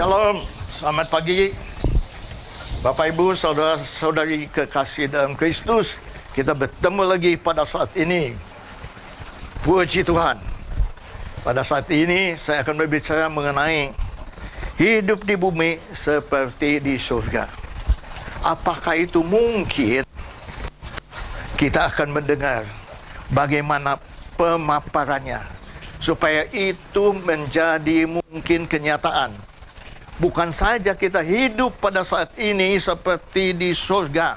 Shalom, selamat pagi Bapak Ibu, saudara-saudari kekasih dalam Kristus. Kita bertemu lagi pada saat ini. Puji Tuhan. Pada saat ini saya akan berbicara mengenai hidup di bumi seperti di surga. Apakah itu mungkin? Kita akan mendengar bagaimana pemaparannya supaya itu menjadi mungkin kenyataan. Bukan saja kita hidup pada saat ini seperti di surga,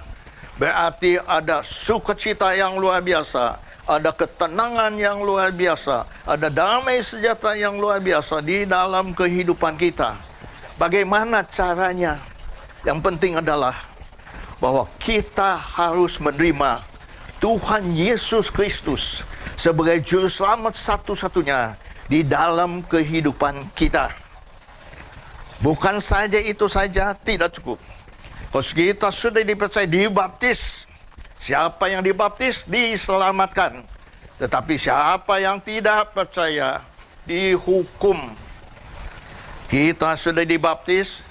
berarti ada sukacita yang luar biasa, ada ketenangan yang luar biasa, ada damai sejahtera yang luar biasa di dalam kehidupan kita. Bagaimana caranya? Yang penting adalah bahwa kita harus menerima Tuhan Yesus Kristus sebagai juru selamat satu-satunya di dalam kehidupan kita. Bukan saja itu saja, tidak cukup. Kalau kita sudah dipercaya dibaptis, siapa yang dibaptis diselamatkan. Tetapi siapa yang tidak percaya dihukum. Kita sudah dibaptis,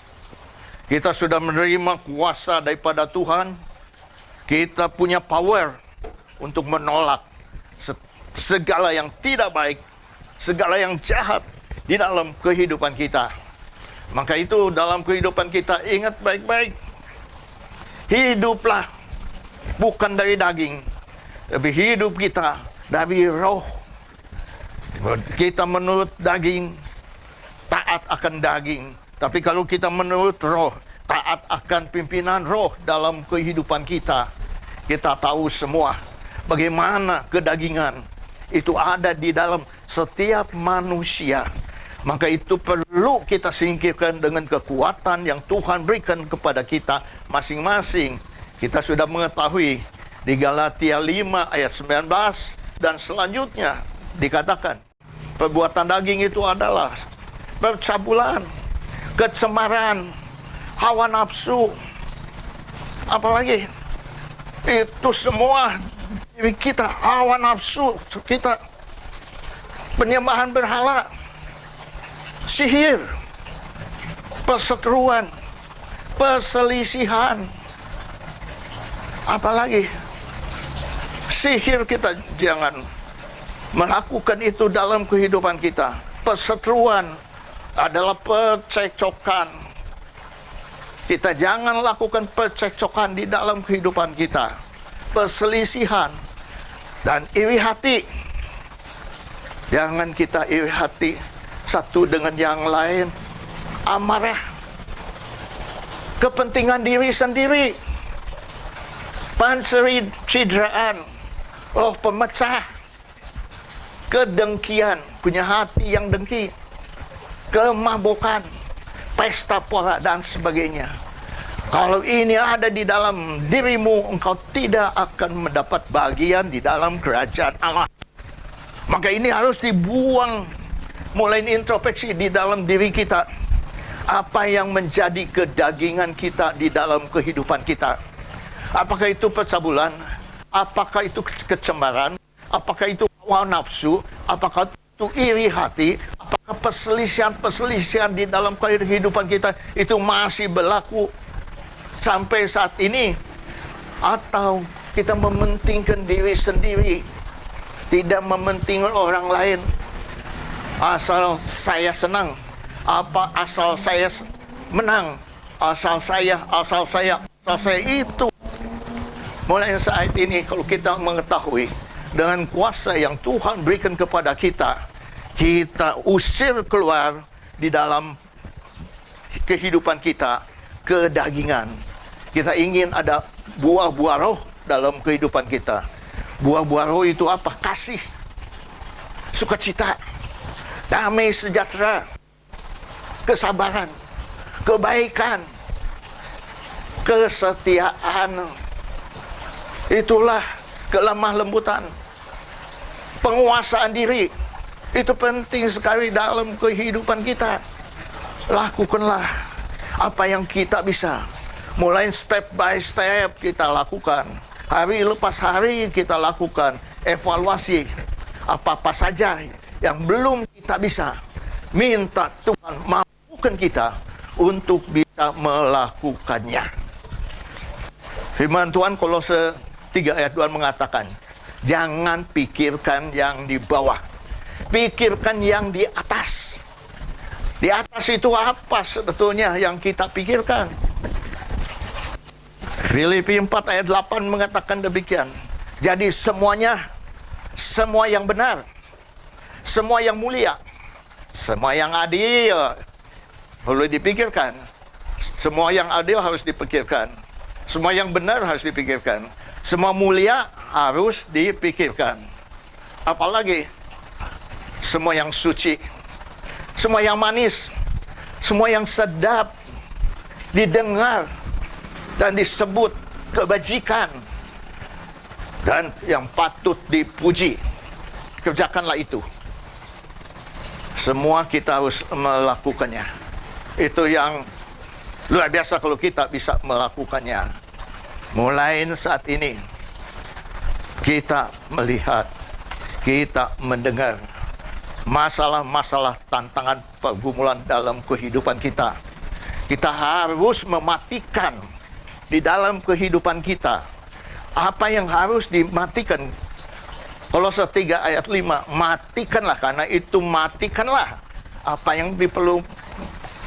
kita sudah menerima kuasa daripada Tuhan. Kita punya power untuk menolak segala yang tidak baik, segala yang jahat di dalam kehidupan kita. Maka itu dalam kehidupan kita ingat baik-baik. Hiduplah bukan dari daging, tapi hidup kita dari roh. Kita menurut daging, taat akan daging. Tapi kalau kita menurut roh, taat akan pimpinan roh dalam kehidupan kita. Kita tahu semua bagaimana kedagingan itu ada di dalam setiap manusia. Maka itu perlu kita singkirkan dengan kekuatan yang Tuhan berikan kepada kita masing-masing. Kita sudah mengetahui di Galatia 5 ayat 19 dan selanjutnya dikatakan perbuatan daging itu adalah percabulan, kecemaran, hawa nafsu, apalagi itu semua diri kita, hawa nafsu kita, penyembahan berhala, sihir, perseteruan, perselisihan, apalagi sihir. Kita jangan melakukan itu dalam kehidupan kita. Perseteruan adalah percekcokan. Kita jangan lakukan percekcokan di dalam kehidupan kita. Perselisihan dan iri hati, jangan kita iri hati satu dengan yang lain. Amarah, kepentingan diri sendiri, pencitraan, roh pemecah, kedengkian, punya hati yang dengki, kemabukan, pesta pora dan sebagainya. Kalau ini ada di dalam dirimu, engkau tidak akan mendapat bagian di dalam kerajaan Allah. Maka ini harus dibuang. Mulai introspeksi di dalam diri kita. Apa yang menjadi kedagingan kita di dalam kehidupan kita? Apakah itu percabulan? Apakah itu kecemaran? Apakah itu hawa nafsu? Apakah itu iri hati? Apakah perselisihan di dalam kehidupan kita itu masih berlaku sampai saat ini? Atau kita mementingkan diri sendiri, tidak mementingkan orang lain? Asal saya senang, asal saya menang, asal saya itu. Mulai saat ini kalau kita mengetahui dengan kuasa yang Tuhan berikan kepada kita, kita usir keluar di dalam kehidupan kita kedagingan. Kita ingin ada buah-buah roh dalam kehidupan kita. Buah-buah roh itu apa? Kasih, sukacita, damai sejahtera, kesabaran, kebaikan, kesetiaan. Itulah kelemah lembutan, penguasaan diri. Itu penting sekali dalam kehidupan kita. Lakukanlah apa yang kita bisa. Mulai step by step kita lakukan. Hari lepas hari kita lakukan evaluasi. Apa-apa saja yang belum kita bisa, minta Tuhan mampukan kita untuk bisa melakukannya. Firman Tuhan Kolose 3 ayat 2 mengatakan, jangan pikirkan yang di bawah, pikirkan yang di atas. Di atas itu apa sebetulnya yang kita pikirkan? Filipi 4 ayat 8 mengatakan demikian. Jadi semua yang benar, semua yang mulia, semua yang adil perlu dipikirkan. Semua yang adil harus dipikirkan. Semua yang benar harus dipikirkan. Semua mulia harus dipikirkan. Apalagi semua yang suci, semua yang manis, semua yang sedap didengar dan disebut kebajikan dan yang patut dipuji, kerjakanlah itu. Semua kita harus melakukannya. Itu yang luar biasa kalau kita bisa melakukannya. Mulai saat ini kita melihat, kita mendengar masalah-masalah, tantangan, pergumulan dalam kehidupan kita. Kita harus mematikan di dalam kehidupan kita apa yang harus dimatikan. Kolose 3 ayat 5, matikanlah, karena itu matikanlah apa yang perlu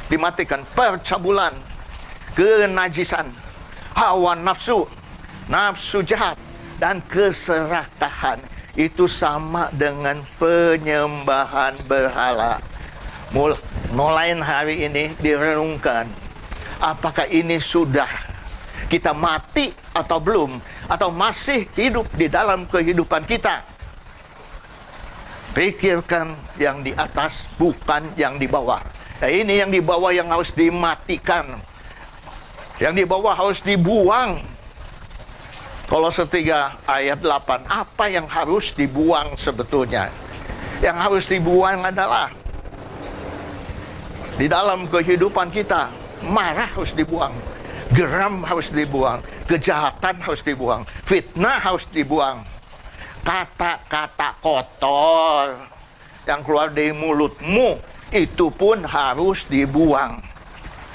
dimatikan. Percabulan, kenajisan, hawa nafsu, nafsu jahat, dan keserakahan. Itu sama dengan penyembahan berhala. Mulai hari ini direnungkan, apakah ini sudah kita mati atau belum, atau masih hidup di dalam kehidupan kita. Pikirkan yang di atas, bukan yang di bawah. Nah, ini yang di bawah yang harus dimatikan, yang di bawah harus dibuang. Kolose 3 ayat 8, apa yang harus dibuang sebetulnya? Yang harus dibuang adalah di dalam kehidupan kita, marah harus dibuang, geram harus dibuang, kejahatan harus dibuang, fitnah harus dibuang, kata-kata kotor yang keluar dari mulutmu itu pun harus dibuang.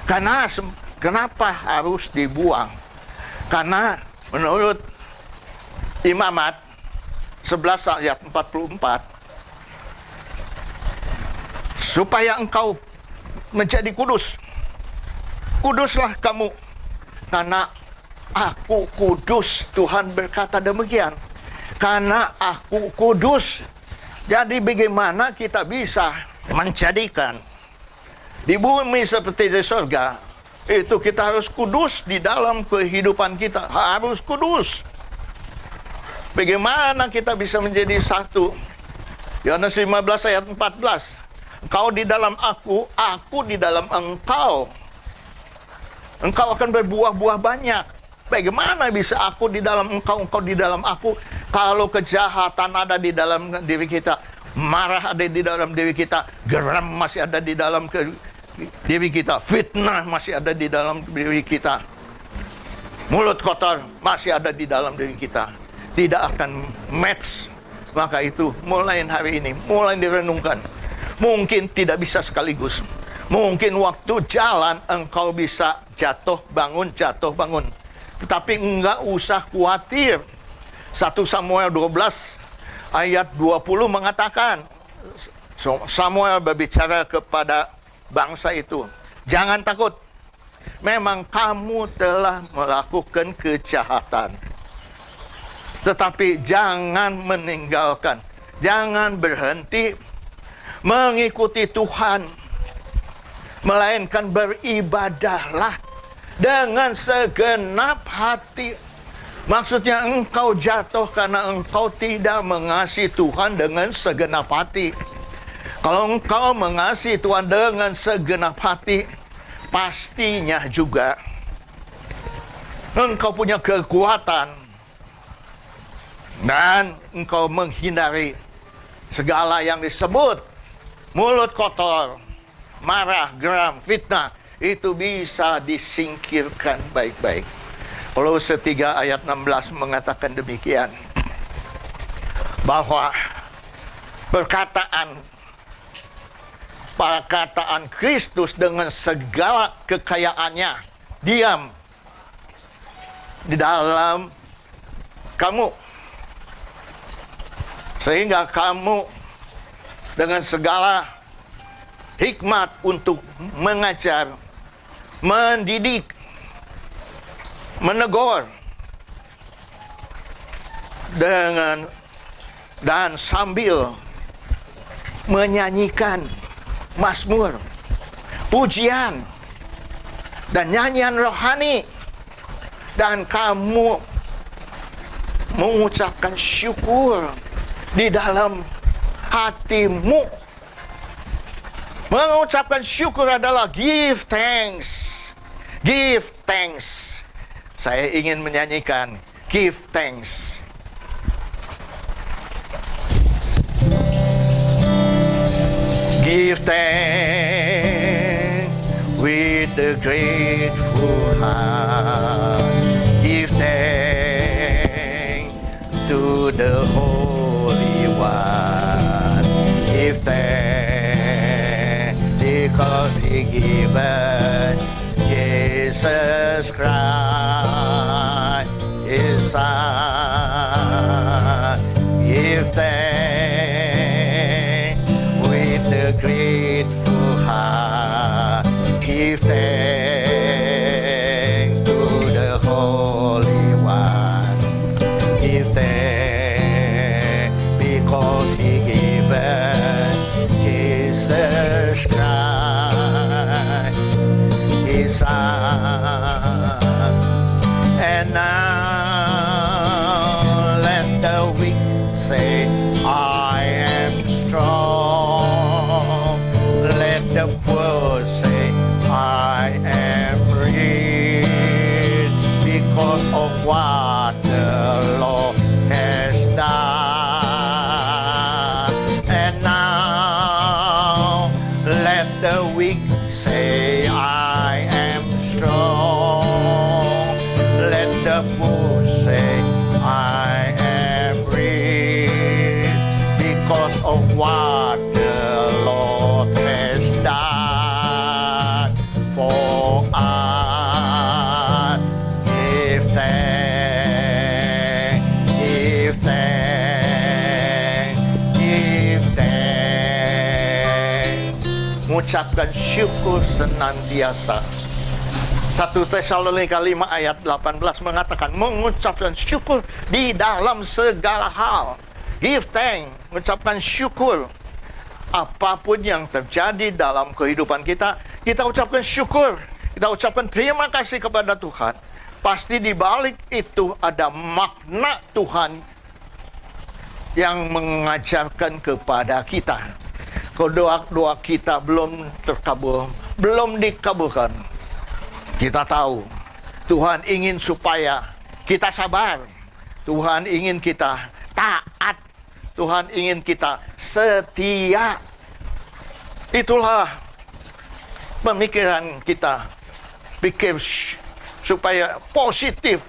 Karena kenapa harus dibuang? Karena menurut Imamat 11 ayat 44, supaya engkau menjadi kudus, kuduslah kamu karena aku kudus. Tuhan berkata demikian, karena aku kudus. Jadi bagaimana kita bisa menjadikan di bumi seperti di surga? Itu kita harus kudus di dalam kehidupan kita, harus kudus. Bagaimana kita bisa menjadi satu? Yohanes 15 ayat 14, engkau di dalam aku di dalam engkau. Engkau akan berbuah-buah banyak. Bagaimana bisa aku di dalam engkau, engkau di dalam aku, kalau kejahatan ada di dalam diri kita, marah ada di dalam diri kita, geram masih ada di dalam diri kita, fitnah masih ada di dalam diri kita, mulut kotor masih ada di dalam diri kita, tidak akan match. Maka itu mulai hari ini, mulai direnungkan. Mungkin tidak bisa sekaligus, mungkin waktu jalan engkau bisa jatuh bangun, tetapi enggak usah khawatir. 1 Samuel 12 ayat 20 mengatakan, Samuel berbicara kepada bangsa itu, jangan takut, memang kamu telah melakukan kejahatan, tetapi jangan meninggalkan, jangan berhenti mengikuti Tuhan, melainkan beribadahlah dengan segenap hati. Maksudnya engkau jatuh karena engkau tidak mengasihi Tuhan dengan segenap hati. Kalau engkau mengasihi Tuhan dengan segenap hati, pastinya juga engkau punya kekuatan dan engkau menghindari segala yang disebut mulut kotor, marah, geram, fitnah. Itu bisa disingkirkan baik-baik. Kolose 3 ayat 16 mengatakan demikian, bahwa perkataan perkataan Kristus dengan segala kekayaannya diam di dalam kamu, sehingga kamu dengan segala hikmat untuk mengajar, mendidik, menegur dan sambil menyanyikan mazmur, pujian, dan nyanyian rohani, dan kamu mengucapkan syukur di dalam hatimu. Mengucapkan syukur adalah give thanks. Give thanks. Saya ingin menyanyikan give thanks. Give thanks with a grateful heart. Give thanks to the Holy One. Give thanks because He given Jesus Christ, His Son. Give thanks with a grateful heart. Give thanks to the Holy One. Give thanks because He given Jesus Christ, His Son. And now let the weak say, I am strong. Let the poor say, I am rich because of what the Lord has done. And now let the weak say, I am strong. Let the poor say, I am rich because of what the Lord has done for us. Give thanks, give thanks, give thanks. Mengucapkan syukur senantiasa. 1 Tesalonika 5 ayat 18 mengatakan mengucapkan syukur di dalam segala hal. Give thanks, mengucapkan syukur. Apapun yang terjadi dalam kehidupan kita, kita ucapkan syukur. Kita ucapkan terima kasih kepada Tuhan. Pasti di balik itu ada makna Tuhan yang mengajarkan kepada kita. Kalau doa-doa kita belum terkabul, belum dikabulkan, kita tahu Tuhan ingin supaya kita sabar. Tuhan ingin kita taat. Tuhan ingin kita setia. Itulah pemikiran kita. Pikir supaya positif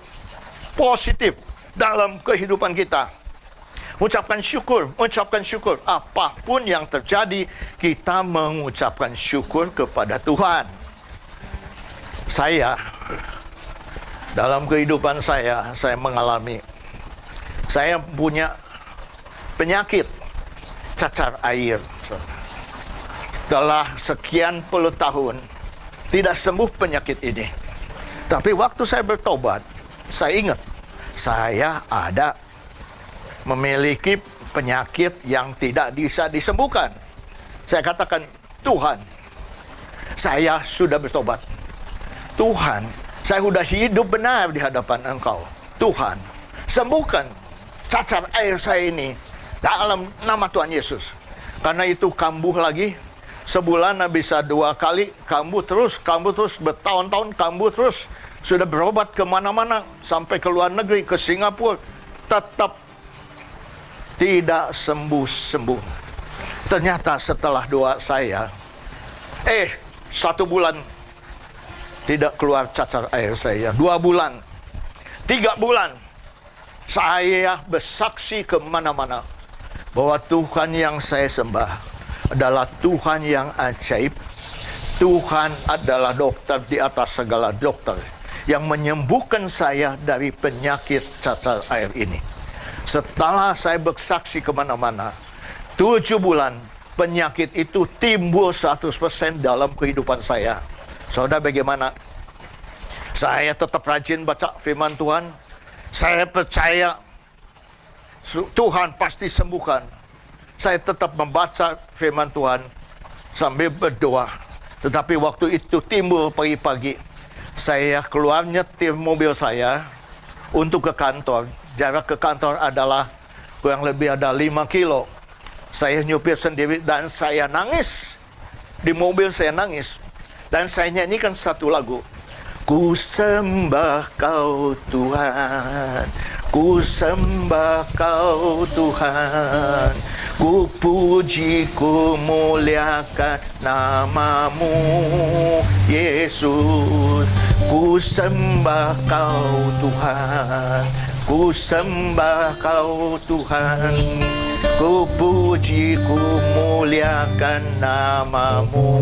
dalam kehidupan kita. Ucapkan syukur. Apapun yang terjadi, kita mengucapkan syukur kepada Tuhan. Dalam kehidupan saya mengalami, saya punya penyakit cacar air. Setelah sekian puluh tahun, tidak sembuh penyakit ini. Tapi waktu saya bertobat, saya ingat, saya memiliki penyakit yang tidak bisa disembuhkan. Saya katakan, Tuhan, saya sudah bertobat. Tuhan, saya sudah hidup benar di hadapan Engkau. Tuhan, sembuhkan cacar air saya ini dalam nama Tuhan Yesus. Karena itu kambuh lagi. Sebulan bisa 2 kali kambuh terus bertahun-tahun kambuh terus. Sudah berobat kemana-mana sampai ke luar negeri, ke Singapura, tetap tidak sembuh-sembuh. Ternyata setelah doa saya, 1 bulan tidak keluar cacar air saya. 2 bulan, 3 bulan, saya bersaksi kemana-mana bahwa Tuhan yang saya sembah adalah Tuhan yang ajaib. Tuhan adalah dokter di atas segala dokter yang menyembuhkan saya dari penyakit cacar air ini. Setelah saya bersaksi kemana-mana, 7 bulan penyakit itu timbul 100% dalam kehidupan saya. Saudara, bagaimana? Saya tetap rajin baca firman Tuhan. Saya percaya Tuhan pasti sembuhkan. Saya tetap membaca firman Tuhan sambil berdoa. Tetapi waktu itu timbul pagi-pagi, saya keluar nyetir mobil saya untuk ke kantor. Jarak ke kantor adalah kurang lebih ada 5 kilo. Saya nyupir sendiri dan saya nangis. Di mobil saya nangis. Dan saya nyanyikan satu lagu. Ku sembah kau Tuhan, ku sembah kau Tuhan, ku puji, ku muliakan namamu Yesus. Ku sembah kau Tuhan, ku sembah kau Tuhan, ku puji, ku muliakan namamu.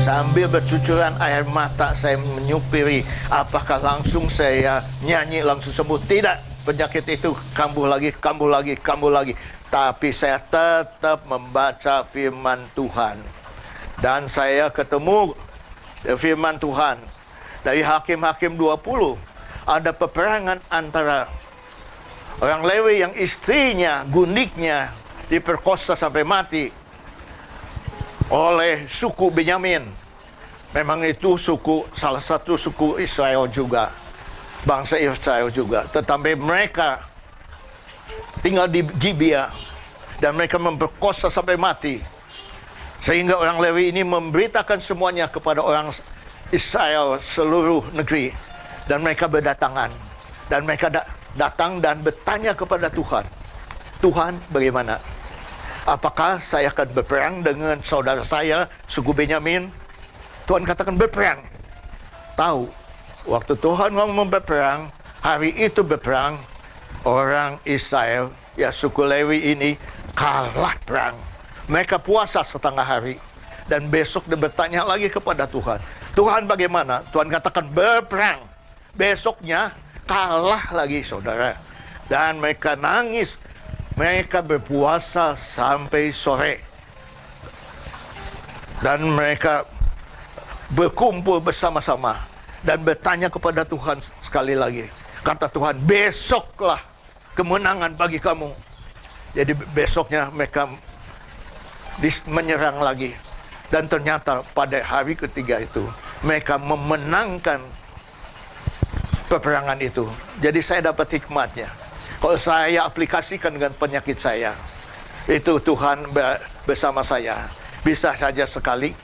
Sambil bercucuran air mata saya menyupiri. Apakah langsung saya nyanyi langsung sembuh? Tidak. Penyakit itu kambuh lagi, kambuh lagi, kambuh lagi. Tapi saya tetap membaca firman Tuhan. Dan saya ketemu firman Tuhan dari Hakim-Hakim 20. Ada peperangan antara orang Lewi yang istrinya, gundiknya diperkosa sampai mati oleh suku Benyamin. Memang itu suku, salah satu suku Israel juga, bangsa Israel juga. Tetapi mereka tinggal di Gibea dan mereka memperkosa sampai mati. Sehingga orang Lewi ini memberitakan semuanya kepada orang Israel seluruh negeri. Dan mereka berdatangan. Dan mereka datang dan bertanya kepada Tuhan. Tuhan, bagaimana? Apakah saya akan berperang dengan saudara saya, suku Benyamin? Tuhan katakan berperang. Tahu, waktu Tuhan ngomong berperang, hari itu berperang, orang Israel, ya suku Lewi ini, kalah perang. Mereka puasa setengah hari. Dan besok dia bertanya lagi kepada Tuhan. Tuhan bagaimana? Tuhan katakan berperang. Besoknya kalah lagi saudara. Dan mereka nangis. Mereka berpuasa sampai sore. Dan mereka berkumpul bersama-sama. Dan bertanya kepada Tuhan sekali lagi. Kata Tuhan, besoklah kemenangan bagi kamu. Jadi besoknya mereka menyerang lagi. Dan ternyata pada hari ketiga itu, mereka memenangkan peperangan itu. Jadi saya dapat hikmatnya. Kalau saya aplikasikan dengan penyakit saya, itu Tuhan bersama saya. Bisa saja sekali,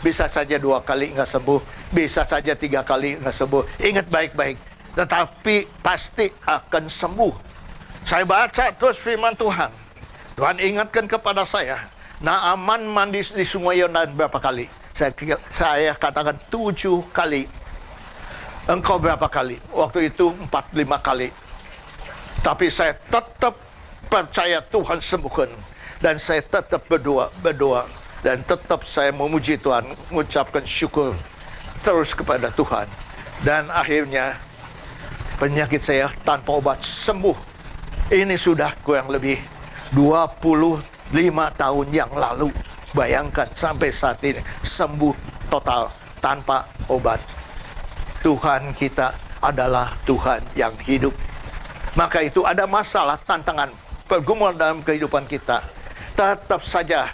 bisa saja 2 kali nggak sembuh, bisa saja 3 kali nggak sembuh. Ingat baik-baik, tetapi pasti akan sembuh. Saya baca terus firman Tuhan. Tuhan ingatkan kepada saya, Naaman mandi di sungai Yordan berapa kali? Saya katakan 7 kali. Engkau berapa kali? Waktu itu 4-5 kali. Tapi saya tetap percaya Tuhan sembuhkan. Dan saya tetap berdoa. Dan tetap saya memuji Tuhan. Mengucapkan syukur terus kepada Tuhan. Dan akhirnya penyakit saya tanpa obat sembuh. Ini sudah kurang lebih 25 tahun yang lalu. Bayangkan sampai saat ini sembuh total tanpa obat. Tuhan kita adalah Tuhan yang hidup. Maka itu ada masalah, tantangan, pergumulan dalam kehidupan kita. Tetap saja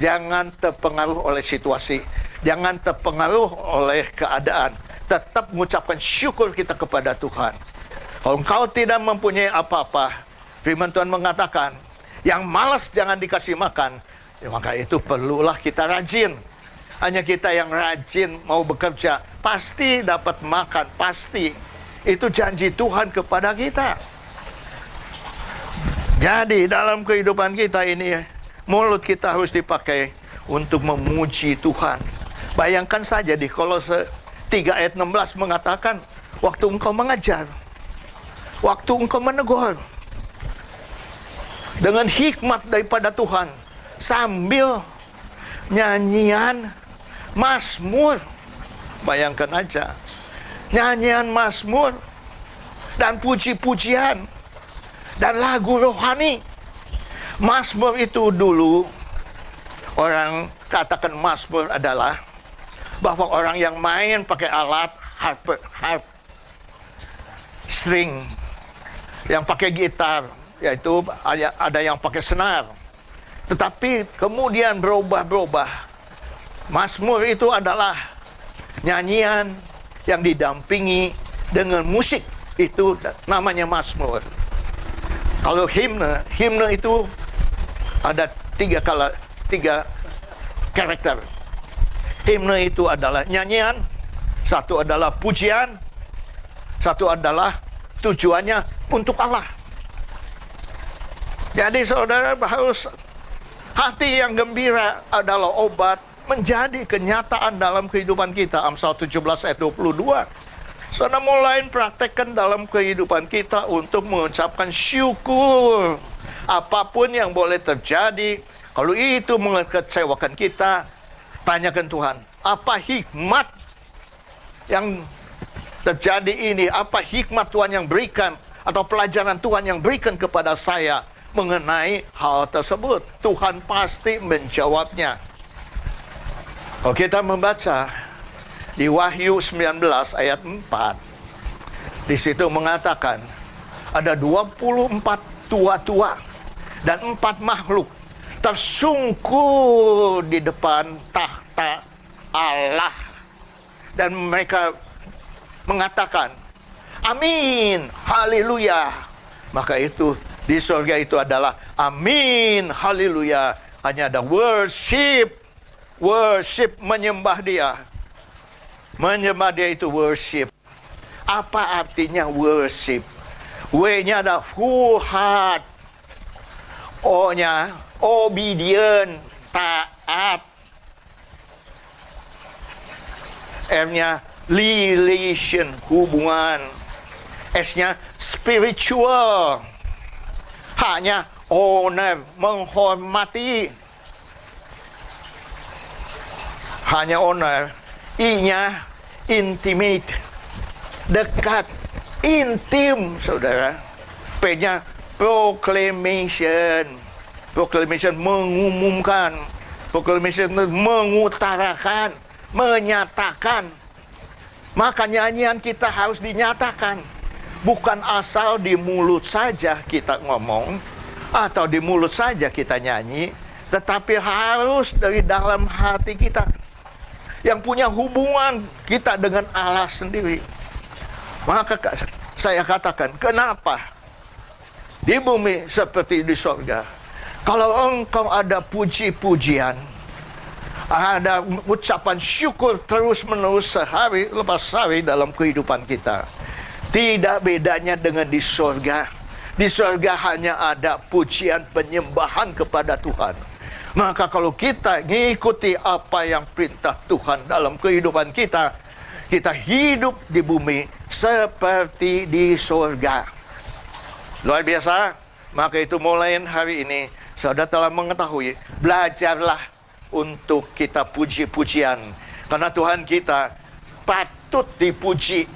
jangan terpengaruh oleh situasi, jangan terpengaruh oleh keadaan. Tetap mengucapkan syukur kita kepada Tuhan. Kalau engkau tidak mempunyai apa-apa, firman Tuhan mengatakan, yang malas jangan dikasih makan. Ya, maka itu perlulah kita rajin. Hanya kita yang rajin mau bekerja, pasti dapat makan, pasti. Itu janji Tuhan kepada kita. Jadi dalam kehidupan kita ini, mulut kita harus dipakai untuk memuji Tuhan. Bayangkan saja di Kolose 3 ayat 16 mengatakan, waktu engkau mengajar, waktu engkau menegur, dengan hikmat daripada Tuhan, sambil nyanyian Mazmur. Bayangkan aja, nyanyian Mazmur dan puji-pujian dan lagu rohani. Mazmur itu dulu, orang katakan Mazmur adalah bahwa orang yang main pakai alat harp, string, yang pakai gitar, yaitu ada yang pakai senar. Tetapi kemudian berubah. Mazmur itu adalah nyanyian yang didampingi dengan musik. Itu namanya Mazmur. Kalau himne itu ada tiga karakter. Himne itu adalah nyanyian, satu adalah pujian, satu adalah tujuannya untuk Allah. Jadi saudara harus, hati yang gembira adalah obat menjadi kenyataan dalam kehidupan kita. Amsal 17 ayat 22. Saudara mulai praktekkan dalam kehidupan kita untuk mengucapkan syukur. Apapun yang boleh terjadi, kalau itu mengecewakan kita, tanyakan Tuhan, apa hikmat yang terjadi ini? Apa hikmat Tuhan yang berikan, atau pelajaran Tuhan yang berikan kepada saya mengenai hal tersebut? Tuhan pasti menjawabnya. Kalau kita membaca di Wahyu 19 ayat 4, di situ mengatakan ada 24 tua-tua dan 4 makhluk tersungkur di depan tahta Allah, dan mereka mengatakan amin, haleluya. Maka itu di surga itu adalah amin, haleluya. Hanya ada worship, menyembah dia. Menyembah dia itu worship. Apa artinya worship? W-nya ada full heart. O-nya obedient, taat. R-nya relation, hubungan. S-nya spiritual. H-nya honor, menghormati. Hanya honor. I-nya intimate, dekat, intim, saudara. P-nya proclamation. Proclamation mengumumkan. Proclamation mengutarakan, menyatakan. Maka nyanyian kita harus dinyatakan. Bukan asal di mulut saja kita ngomong, atau di mulut saja kita nyanyi, tetapi harus dari dalam hati kita, yang punya hubungan kita dengan Allah sendiri. Maka saya katakan, kenapa di bumi seperti di sorga? Kalau engkau ada puji-pujian, ada ucapan syukur terus-menerus sehari lepas hari dalam kehidupan kita, tidak bedanya dengan di sorga. Di sorga hanya ada pujian penyembahan kepada Tuhan. Maka kalau kita mengikuti apa yang perintah Tuhan dalam kehidupan kita, kita hidup di bumi seperti di surga. Luar biasa. Maka itu mulai hari ini, saudara telah mengetahui, belajarlah untuk kita puji-pujian. Karena Tuhan kita patut dipuji,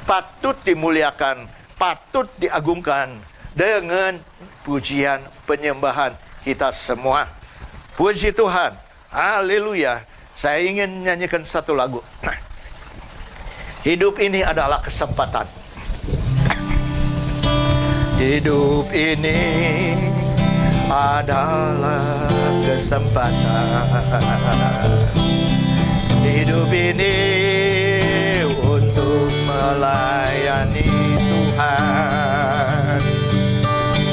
patut dimuliakan, patut diagungkan dengan pujian penyembahan kita semua. Puji Tuhan, haleluya. Saya ingin nyanyikan satu lagu. Hidup ini adalah kesempatan. Hidup ini adalah kesempatan. Hidup ini untuk melayani Tuhan.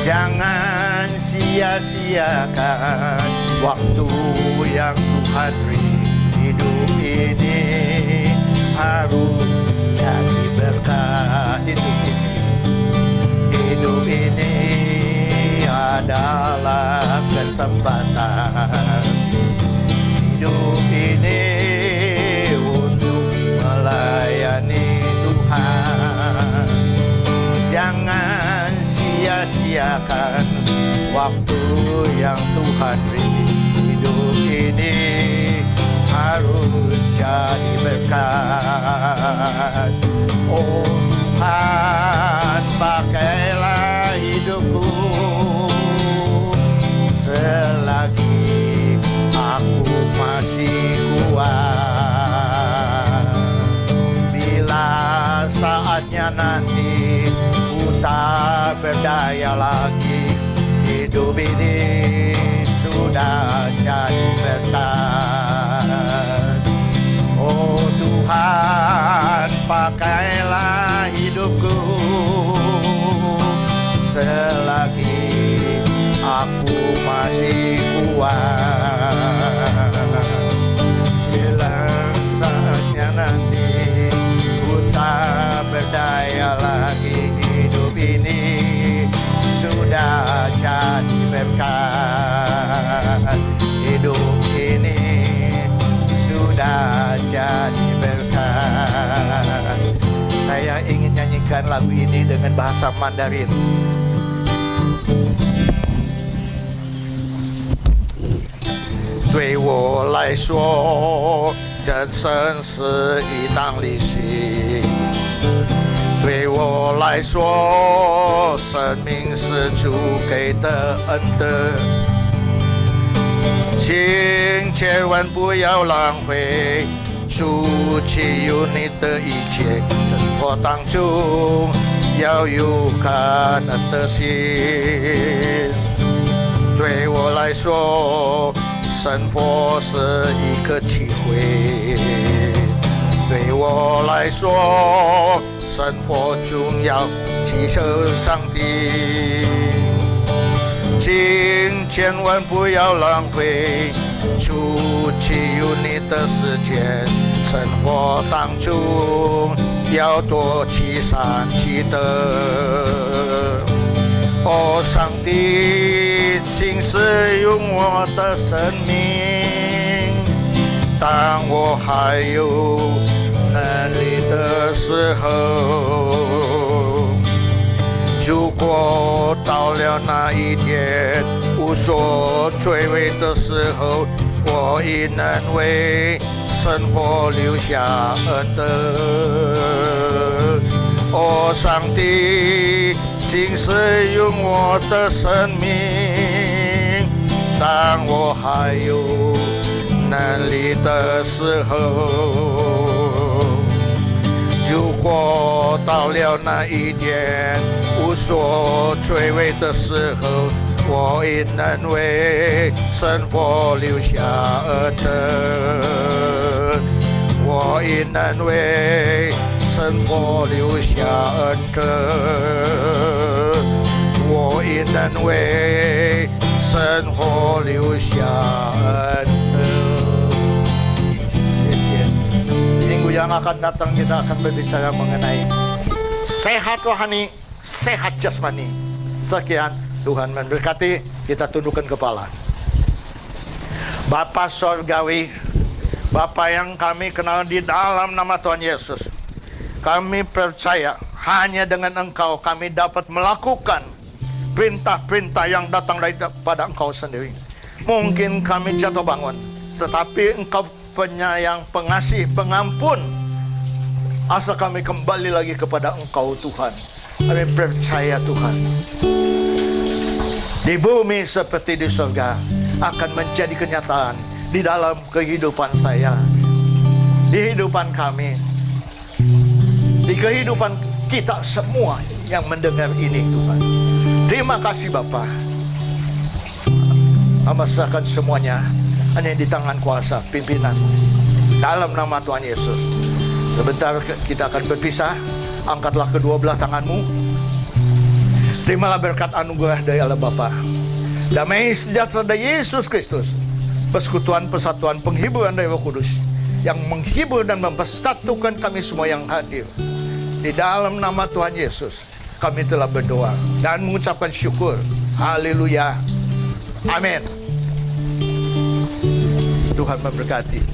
Jangan sia-siakan waktu yang Tuhan beri. Hidup ini harus jadi berkat. Hidup ini adalah kesempatan. Hidup ini untuk melayani Tuhan. Jangan sia-siakan waktu yang Tuhan beri. Hidup ini harus jadi berkat. Oh Tuhan, pakailah hidupku selagi aku masih kuat. Bila saatnya nanti ku tak berdaya lagi, hidup ini sudah jadi berkat. Oh Tuhan, pakailah hidupku selagi aku masih kuat. Bila saatnya nanti ku tak berdaya lagi, hidup ini sudah jadi berkat. Hidup ini sudah jadi berkat. Saya ingin nyanyikan lagu ini dengan bahasa Mandarin. Dui wo lai suo, zhen shen si yi dang li xi. 对我来说，生命是主给的恩德，请千万不要浪费主给予你的一切，生活当中要有感恩的心。对我来说，生活是一个机会。对我来说，生活中要祈求上帝，请千万不要浪费主给予你的时间，生活当中要多积善积德。哦，上帝，请使用我的生命，当我还有能力的时候，如果到了那一天无所追尾的时候，我亦能为生活留下恩德。哦，上帝，请使用我的生命，当我还有能力的时候。如果到了那一天无所追尾的时候，我亦能为生活留下恩德，我亦能为生活留下恩德，我亦能为生活留下恩德。谢谢。Minggu yang akan datang kita akan berbicara mengenai sehat rohani, sehat jasmani. Sekian, Tuhan memberkati. Kita tundukkan kepala. Bapa Sorgawi, Bapa yang kami kenal di dalam nama Tuhan Yesus, kami percaya hanya dengan Engkau kami dapat melakukan perintah-perintah yang datang daripada Engkau sendiri. Mungkin kami jatuh bangun, tetapi Engkau penyayang, pengasih, pengampun. Asa kami kembali lagi kepada Engkau Tuhan. Kami percaya Tuhan, di bumi seperti di surga akan menjadi kenyataan di dalam kehidupan saya, di kehidupan kami, di kehidupan kita semua yang mendengar ini Tuhan. Terima kasih Bapa. Hamba serahkan semuanya hanya di tangan kuasa pimpinan dalam nama Tuhan Yesus. Sebentar kita akan berpisah. Angkatlah kedua belah tanganmu. Terimalah berkat anugerah dari Allah Bapa, damai sejahtera dari Yesus Kristus, persekutuan, persatuan, penghiburan dari Roh Kudus yang menghibur dan mempersatukan kami semua yang hadir. Di dalam nama Tuhan Yesus kami telah berdoa dan mengucapkan syukur. Haleluya. Amin. Tuhan memberkati.